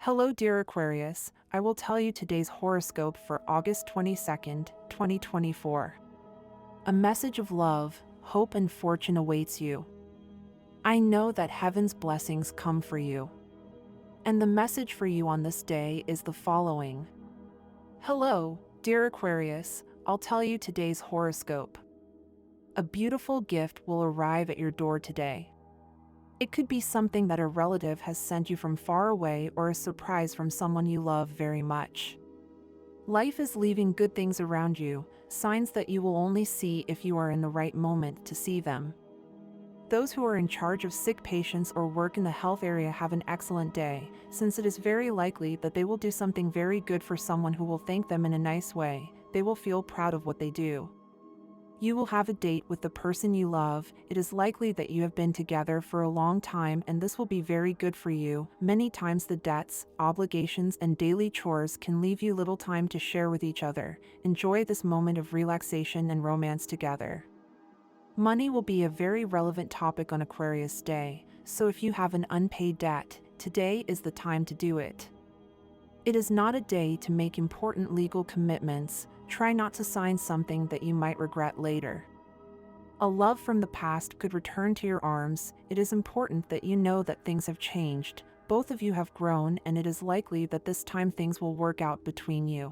Hello, dear Aquarius. I will tell you today's horoscope for August 22nd, 2024. A message of love, hope, and fortune awaits you. I know that heaven's blessings come for you. And the message for you on this day is the following. Hello, dear Aquarius. I'll tell you today's horoscope. A beautiful gift will arrive at your door today. It could be something that a relative has sent you from far away or a surprise from someone you love very much. Life is leaving good things around you, signs that you will only see if you are in the right moment to see them. Those who are in charge of sick patients or work in the health area have an excellent day, since it is very likely that they will do something very good for someone who will thank them in a nice way. They will feel proud of what they do. You will have a date with the person you love. It is likely that you have been together for a long time, and this will be very good for you. Many times the debts, obligations, and daily chores can leave you little time to share with each other. Enjoy this moment of relaxation and romance together. Money will be a very relevant topic on Aquarius Day, so if you have an unpaid debt, today is the time to do it. It is not a day to make important legal commitments. Try not to sign something that you might regret later. A love from the past could return to your arms. It is important that you know that things have changed. Both of you have grown, and it is likely that this time things will work out between you.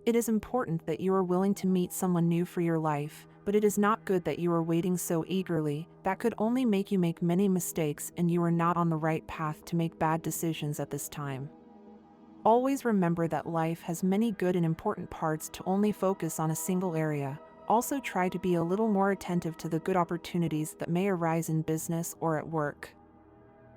It is important that you are willing to meet someone new for your life, but it is not good that you are waiting so eagerly. That could only make you make many mistakes, and you are not on the right path to make bad decisions at this time. Always remember that life has many good and important parts to only focus on a single area. Also try to be a little more attentive to the good opportunities that may arise in business or at work.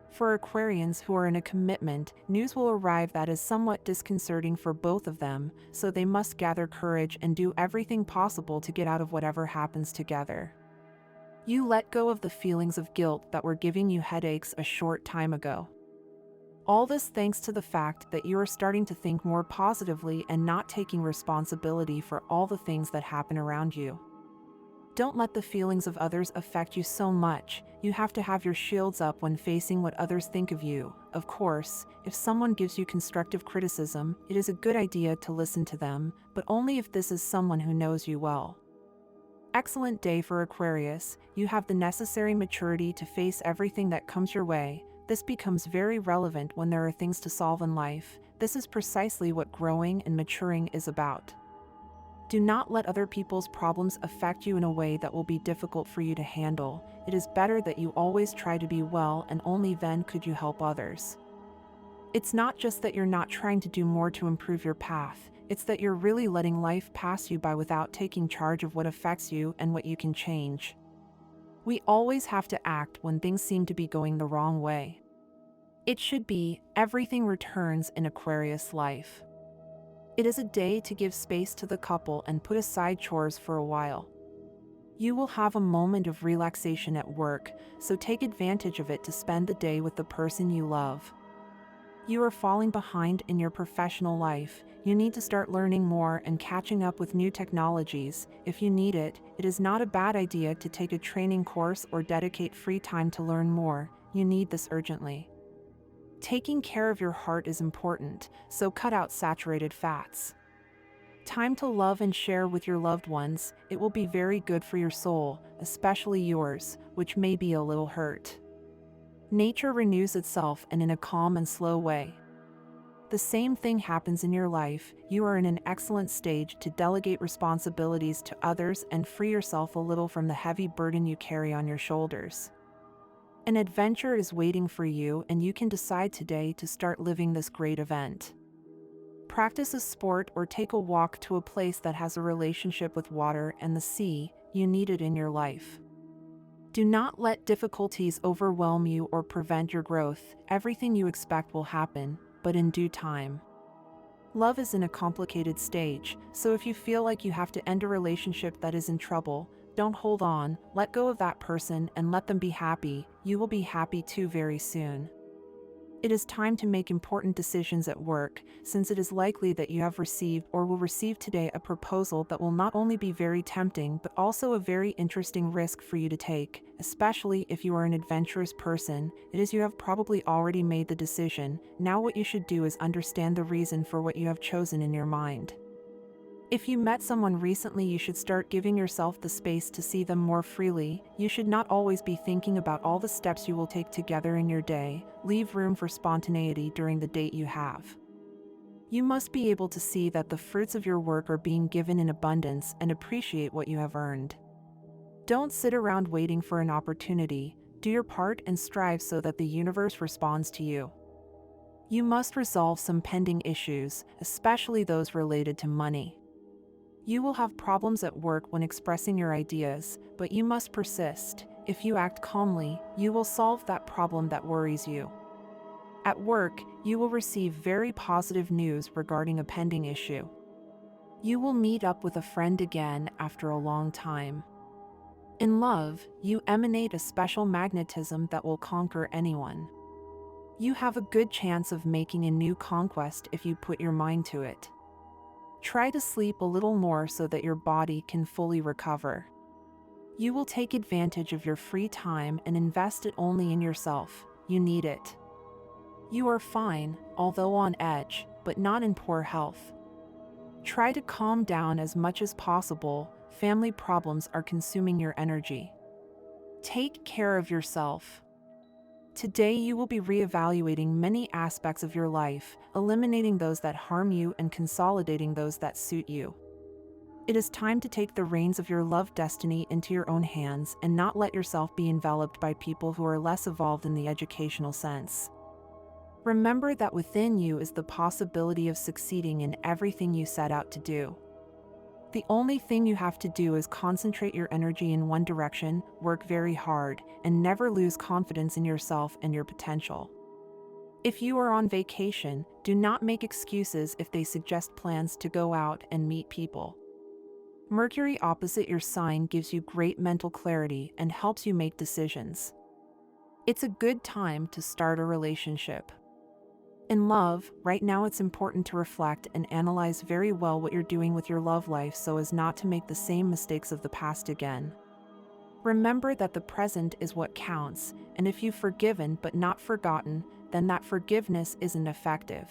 For Aquarians who are in a commitment, news will arrive that is somewhat disconcerting for both of them, so they must gather courage and do everything possible to get out of whatever happens together. You let go of the feelings of guilt that were giving you headaches a short time ago. All this thanks to the fact that you are starting to think more positively and not taking responsibility for all the things that happen around you. Don't let the feelings of others affect you so much. You have to have your shields up when facing what others think of you. Of course, if someone gives you constructive criticism, it is a good idea to listen to them, but only if this is someone who knows you well. Excellent day for Aquarius. You have the necessary maturity to face everything that comes your way. This becomes very relevant when there are things to solve in life. This is precisely what growing and maturing is about. Do not let other people's problems affect you in a way that will be difficult for you to handle. It is better that you always try to be well, and only then could you help others. It's not just that you're not trying to do more to improve your path, it's that you're really letting life pass you by without taking charge of what affects you and what you can change. We always have to act when things seem to be going the wrong way. It should be, everything returns in Aquarius life. It is a day to give space to the couple and put aside chores for a while. You will have a moment of relaxation at work, so take advantage of it to spend the day with the person you love. You are falling behind in your professional life. You need to start learning more and catching up with new technologies. If you need it, it is not a bad idea to take a training course or dedicate free time to learn more. You need this urgently. Taking care of your heart is important, so cut out saturated fats. Time to love and share with your loved ones. It will be very good for your soul, especially yours, which may be a little hurt. Nature renews itself, and in a calm and slow way. The same thing happens in your life. You are in an excellent stage to delegate responsibilities to others and free yourself a little from the heavy burden you carry on your shoulders. An adventure is waiting for you, and you can decide today to start living this great event. Practice a sport or take a walk to a place that has a relationship with water and the sea. You need it in your life. Do not let difficulties overwhelm you or prevent your growth. Everything you expect will happen, but in due time. Love is in a complicated stage, so if you feel like you have to end a relationship that is in trouble, don't hold on. Let go of that person and let them be happy. You will be happy too very soon. It is time to make important decisions at work, since it is likely that you have received or will receive today a proposal that will not only be very tempting but also a very interesting risk for you to take, especially if you are an adventurous person. It is you have probably already made the decision. Now what you should do is understand the reason for what you have chosen in your mind. If you met someone recently, you should start giving yourself the space to see them more freely. You should not always be thinking about all the steps you will take together in your day. Leave room for spontaneity during the date you have. You must be able to see that the fruits of your work are being given in abundance and appreciate what you have earned. Don't sit around waiting for an opportunity. Do your part and strive so that the universe responds to you. You must resolve some pending issues, especially those related to money. You will have problems at work when expressing your ideas, but you must persist. If you act calmly, you will solve that problem that worries you. At work, you will receive very positive news regarding a pending issue. You will meet up with a friend again after a long time. In love, you emanate a special magnetism that will conquer anyone. You have a good chance of making a new conquest if you put your mind to it. Try to sleep a little more so that your body can fully recover. You will take advantage of your free time and invest it only in yourself. You need it. You are fine, although on edge, but not in poor health. Try to calm down as much as possible. Family problems are consuming your energy. Take care of yourself. Today you will be reevaluating many aspects of your life, eliminating those that harm you and consolidating those that suit you. It is time to take the reins of your love destiny into your own hands and not let yourself be enveloped by people who are less evolved in the educational sense. Remember that within you is the possibility of succeeding in everything you set out to do. The only thing you have to do is concentrate your energy in one direction, work very hard, and never lose confidence in yourself and your potential. If you are on vacation, do not make excuses if they suggest plans to go out and meet people. Mercury opposite your sign gives you great mental clarity and helps you make decisions. It's a good time to start a relationship. In love, right now it's important to reflect and analyze very well what you're doing with your love life so as not to make the same mistakes of the past again. Remember that the present is what counts, and if you've forgiven but not forgotten, then that forgiveness isn't effective.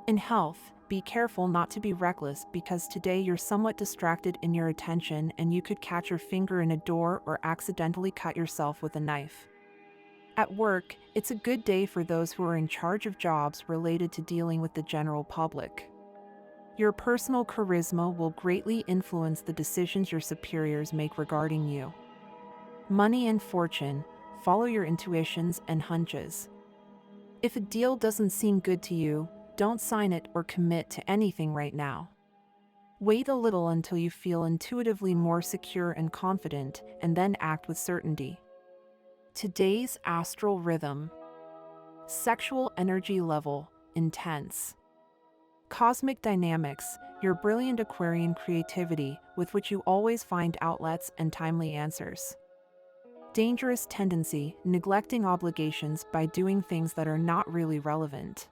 In health, be careful not to be reckless because today you're somewhat distracted in your attention and you could catch your finger in a door or accidentally cut yourself with a knife. At work, it's a good day for those who are in charge of jobs related to dealing with the general public. Your personal charisma will greatly influence the decisions your superiors make regarding you. Money and fortune, follow your intuitions and hunches. If a deal doesn't seem good to you, don't sign it or commit to anything right now. Wait a little until you feel intuitively more secure and confident, and then act with certainty. Today's astral rhythm. Sexual energy level, intense. Cosmic dynamics, your brilliant Aquarian creativity, with which you always find outlets and timely answers. Dangerous tendency, neglecting obligations by doing things that are not really relevant.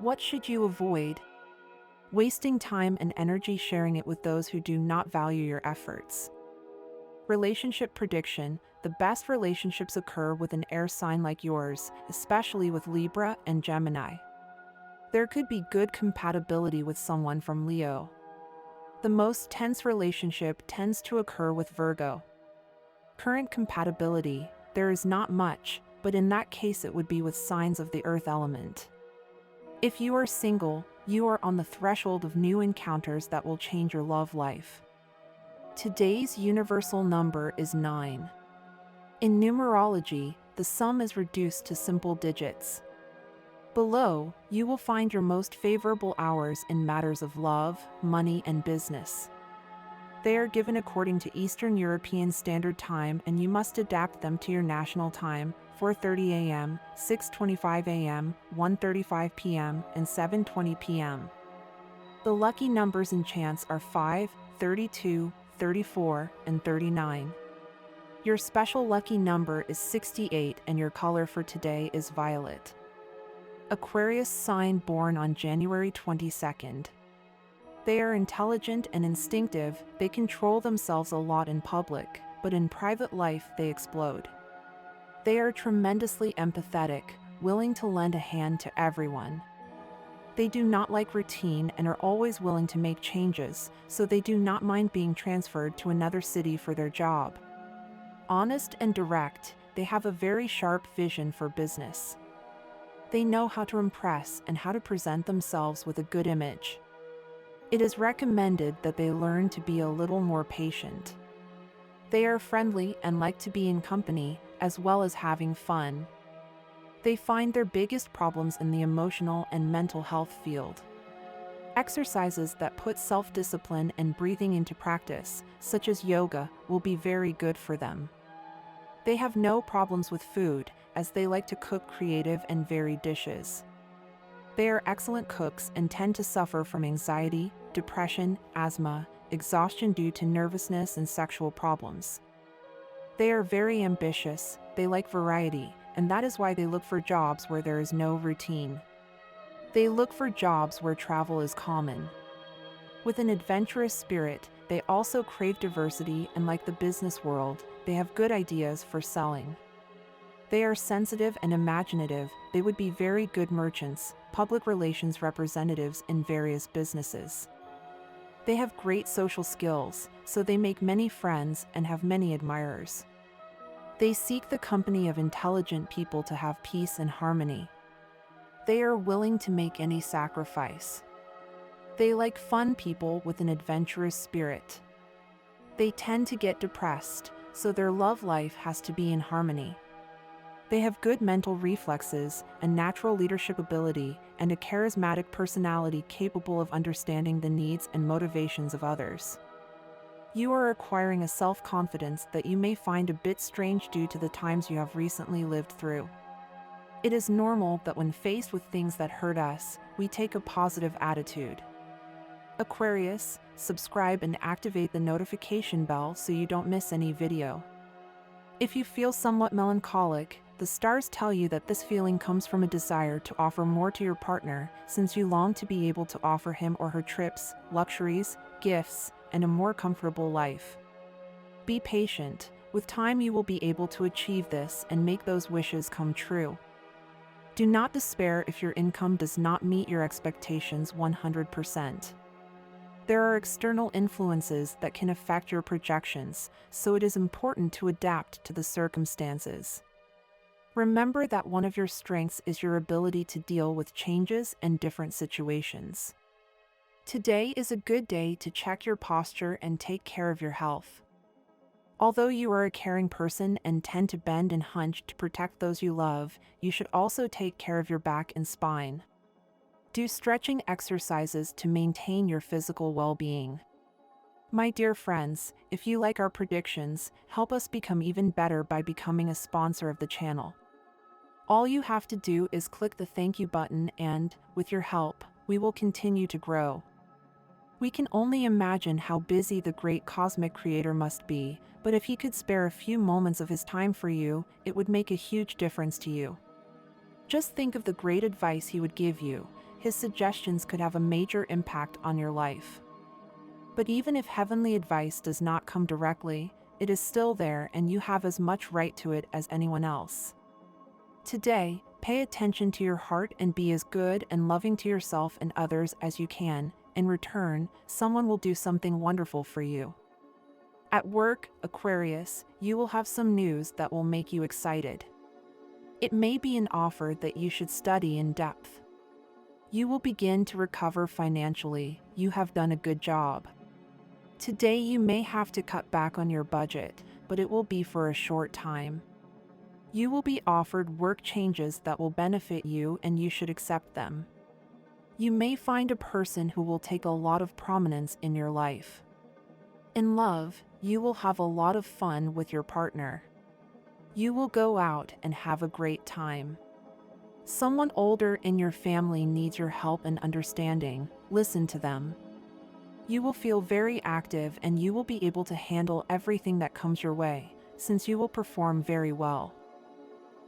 What should you avoid? Wasting time and energy sharing it with those who do not value your efforts. Relationship prediction, the best relationships occur with an air sign like yours, especially with Libra and Gemini. There could be good compatibility with someone from Leo. The most tense relationship tends to occur with Virgo. Current compatibility, there is not much, but in that case it would be with signs of the earth element. If you are single, you are on the threshold of new encounters that will change your love life. Today's universal number is 9. In numerology, the sum is reduced to simple digits. Below, you will find your most favorable hours in matters of love, money, and business. They are given according to Eastern European Standard Time and you must adapt them to your national time, 4:30 a.m., 6:25 a.m., 1:35 p.m., and 7:20 p.m. The lucky numbers and chants are 5, 32, 34, and 39. Your special lucky number is 68 and your color for today is violet. Aquarius sign born on January 22nd. They are intelligent and instinctive, they control themselves a lot in public, but in private life they explode. They are tremendously empathetic, willing to lend a hand to everyone. They do not like routine and are always willing to make changes, so they do not mind being transferred to another city for their job. Honest and direct, they have a very sharp vision for business. They know how to impress and how to present themselves with a good image. It is recommended that they learn to be a little more patient. They are friendly and like to be in company, as well as having fun. They find their biggest problems in the emotional and mental health field. Exercises that put self-discipline and breathing into practice, such as yoga, will be very good for them. They have no problems with food, as they like to cook creative and varied dishes. They are excellent cooks and tend to suffer from anxiety, depression, asthma, exhaustion due to nervousness and sexual problems. They are very ambitious, they like variety, and that is why they look for jobs where there is no routine. They look for jobs where travel is common. With an adventurous spirit, they also crave diversity, and like the business world, they have good ideas for selling. They are sensitive and imaginative, they would be very good merchants, public relations representatives in various businesses. They have great social skills, so they make many friends and have many admirers. They seek the company of intelligent people to have peace and harmony. They are willing to make any sacrifice. They like fun people with an adventurous spirit. They tend to get depressed, so their love life has to be in harmony. They have good mental reflexes, a natural leadership ability, and a charismatic personality capable of understanding the needs and motivations of others. You are acquiring a self-confidence that you may find a bit strange due to the times you have recently lived through. It is normal that when faced with things that hurt us, we take a positive attitude. Aquarius, subscribe and activate the notification bell so you don't miss any video. If you feel somewhat melancholic, the stars tell you that this feeling comes from a desire to offer more to your partner, since you long to be able to offer him or her trips, luxuries, gifts, and a more comfortable life. Be patient. With time you will be able to achieve this and make those wishes come true. Do not despair if your income does not meet your expectations 100%. There are external influences that can affect your projections, so it is important to adapt to the circumstances. Remember that one of your strengths is your ability to deal with changes and different situations. Today is a good day to check your posture and take care of your health. Although you are a caring person and tend to bend and hunch to protect those you love, you should also take care of your back and spine. Do stretching exercises to maintain your physical well-being. My dear friends, if you like our predictions, help us become even better by becoming a sponsor of the channel. All you have to do is click the thank you button and, with your help, we will continue to grow. We can only imagine how busy the great cosmic creator must be, but if he could spare a few moments of his time for you, it would make a huge difference to you. Just think of the great advice he would give you. His suggestions could have a major impact on your life. But even if heavenly advice does not come directly, it is still there and you have as much right to it as anyone else. Today, pay attention to your heart and be as good and loving to yourself and others as you can. In return, someone will do something wonderful for you. At work, Aquarius, you will have some news that will make you excited. It may be an offer that you should study in depth. You will begin to recover financially. You have done a good job. Today you may have to cut back on your budget, but it will be for a short time. You will be offered work changes that will benefit you and you should accept them. You may find a person who will take a lot of prominence in your life. In love, you will have a lot of fun with your partner. You will go out and have a great time. Someone older in your family needs your help and understanding. Listen to them. You will feel very active and you will be able to handle everything that comes your way, since you will perform very well.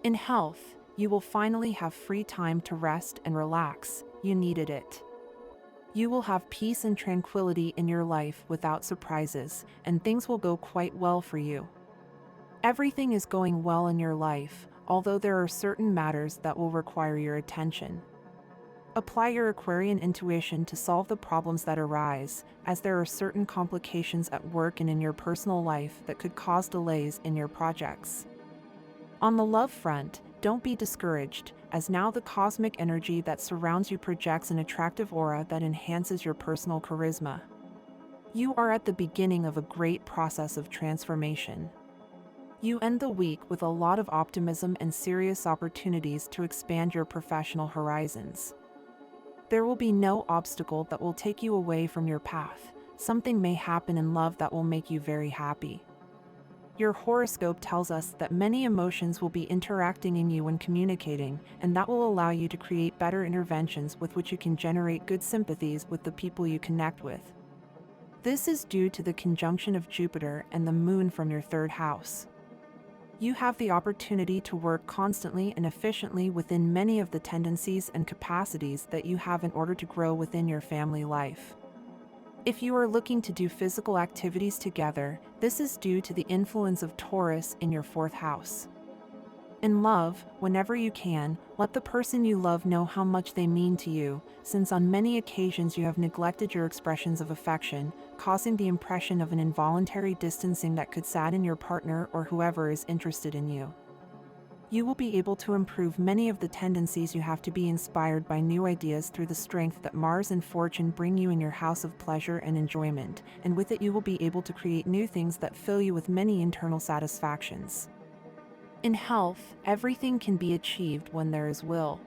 In health, you will finally have free time to rest and relax. You needed it. You will have peace and tranquility in your life without surprises, and things will go quite well for you. Everything is going well in your life, although there are certain matters that will require your attention. Apply your Aquarian intuition to solve the problems that arise, as there are certain complications at work and in your personal life that could cause delays in your projects. On the love front, don't be discouraged, as now the cosmic energy that surrounds you projects an attractive aura that enhances your personal charisma. You are at the beginning of a great process of transformation. You end the week with a lot of optimism and serious opportunities to expand your professional horizons. There will be no obstacle that will take you away from your path. Something may happen in love that will make you very happy. Your horoscope tells us that many emotions will be interacting in you when communicating, and that will allow you to create better interventions with which you can generate good sympathies with the people you connect with. This is due to the conjunction of Jupiter and the Moon from your third house. You have the opportunity to work constantly and efficiently within many of the tendencies and capacities that you have in order to grow within your family life. If you are looking to do physical activities together, this is due to the influence of Taurus in your fourth house. In love, whenever you can, let the person you love know how much they mean to you, since on many occasions you have neglected your expressions of affection, causing the impression of an involuntary distancing that could sadden your partner or whoever is interested in you. You will be able to improve many of the tendencies you have to be inspired by new ideas through the strength that Mars and Fortune bring you in your house of pleasure and enjoyment, and with it you will be able to create new things that fill you with many internal satisfactions. In health, everything can be achieved when there is will.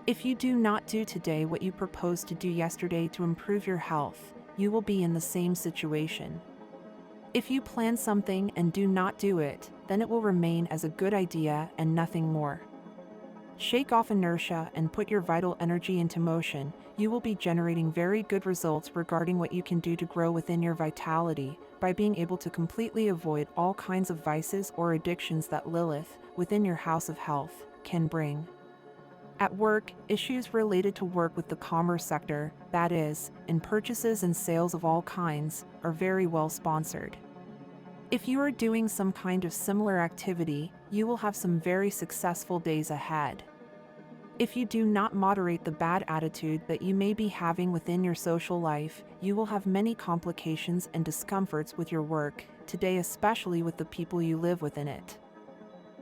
If you do not do today what you proposed to do yesterday to improve your health, you will be in the same situation. If you plan something and do not do it, then it will remain as a good idea and nothing more. Shake off inertia and put your vital energy into motion. You will be generating very good results regarding what you can do to grow within your vitality, by being able to completely avoid all kinds of vices or addictions that Lilith, within your house of health, can bring. At work, issues related to work with the commerce sector, that is, in purchases and sales of all kinds, are very well sponsored. If you are doing some kind of similar activity, you will have some very successful days ahead. If you do not moderate the bad attitude that you may be having within your social life, you will have many complications and discomforts with your work, today especially with the people you live within it.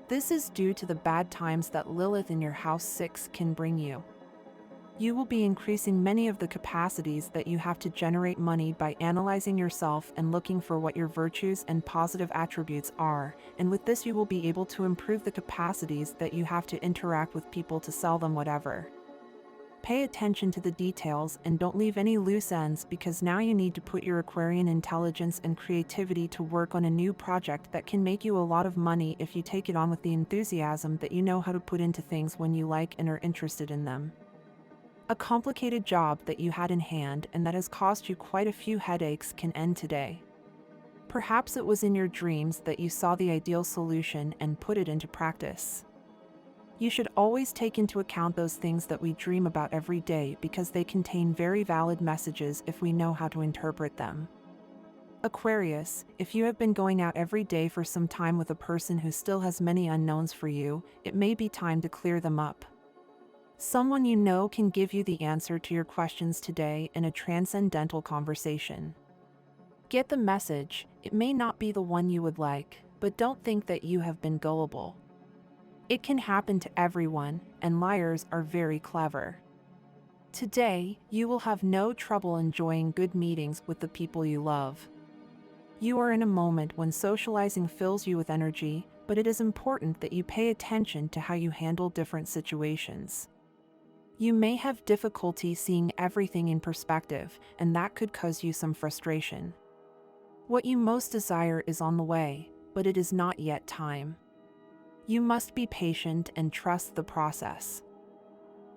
This is due to the bad times that Lilith in your house 6 can bring you. You will be increasing many of the capacities that you have to generate money by analyzing yourself and looking for what your virtues and positive attributes are, and with this you will be able to improve the capacities that you have to interact with people to sell them whatever. Pay attention to the details and don't leave any loose ends, because now you need to put your Aquarian intelligence and creativity to work on a new project that can make you a lot of money if you take it on with the enthusiasm that you know how to put into things when you like and are interested in them. A complicated job that you had in hand and that has caused you quite a few headaches can end today. Perhaps it was in your dreams that you saw the ideal solution and put it into practice. You should always take into account those things that we dream about every day, because they contain very valid messages if we know how to interpret them. Aquarius, if you have been going out every day for some time with a person who still has many unknowns for you, it may be time to clear them up. Someone you know can give you the answer to your questions today in a transcendental conversation. Get the message. It may not be the one you would like, but don't think that you have been gullible. It can happen to everyone, and liars are very clever. Today, you will have no trouble enjoying good meetings with the people you love. You are in a moment when socializing fills you with energy, but it is important that you pay attention to how you handle different situations. You may have difficulty seeing everything in perspective, and that could cause you some frustration. What you most desire is on the way, but it is not yet time. You must be patient and trust the process.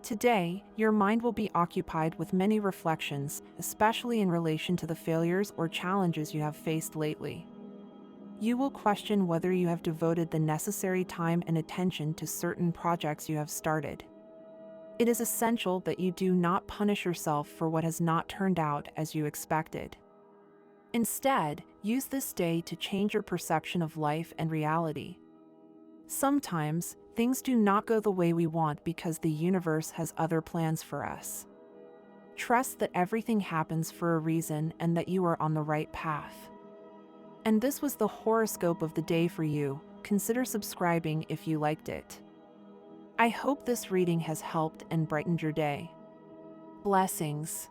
Today, your mind will be occupied with many reflections, especially in relation to the failures or challenges you have faced lately. You will question whether you have devoted the necessary time and attention to certain projects you have started. It is essential that you do not punish yourself for what has not turned out as you expected. Instead, use this day to change your perception of life and reality. Sometimes, things do not go the way we want because the universe has other plans for us. Trust that everything happens for a reason and that you are on the right path. And this was the horoscope of the day for you. Consider subscribing if you liked it. I hope this reading has helped and brightened your day. Blessings.